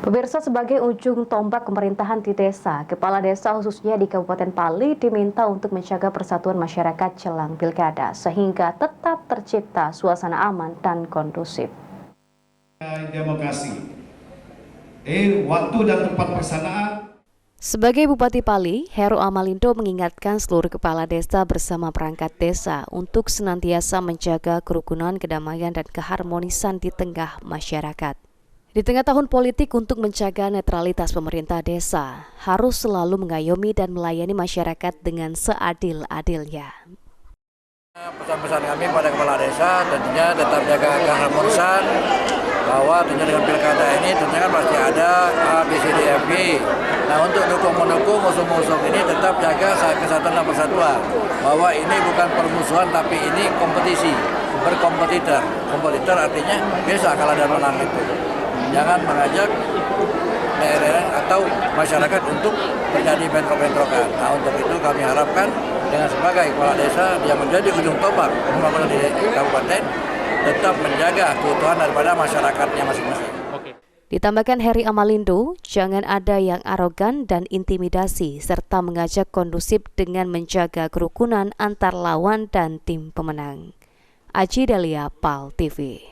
Pemirsa, sebagai ujung tombak pemerintahan di desa, kepala desa khususnya di Kabupaten Pali diminta untuk menjaga persatuan masyarakat jelang pilkada sehingga tetap tercipta suasana aman dan kondusif. Demokrasi. Waktu dan tempat pelaksanaan. Sebagai Bupati Pali, Heru Amalindo mengingatkan seluruh kepala desa bersama perangkat desa untuk senantiasa menjaga kerukunan, kedamaian, dan keharmonisan di tengah masyarakat. Di tengah tahun politik, untuk menjaga netralitas pemerintah desa, harus selalu mengayomi dan melayani masyarakat dengan seadil-adilnya. Pesan-pesan kami pada kepala desa tentunya tetap jaga keharmonisan, bahwa tentunya dengan pilkada ini tentunya kan pasti ada A, B, C, D, F, G. Nah, untuk mendukung musuh-musuh ini tetap jaga kesatuan dan persatuan, bahwa ini bukan permusuhan tapi ini kompetisi, berkompetitor. Kompetitor artinya bisa kalah dan menang itu. Jangan mengajak daerah atau masyarakat untuk terjadi bentrok-bentrokan. Nah, untuk itu kami harapkan dengan sebagai kepala desa yang menjadi ujung tombak pembangunan di kabupaten tetap menjaga keutuhan daripada masyarakatnya masing-masing. Ditambahkan Heru Amalindo, jangan ada yang arogan dan intimidasi serta mengajak kondusif dengan menjaga kerukunan antar lawan dan tim pemenang. Aji Dalia, PAL TV.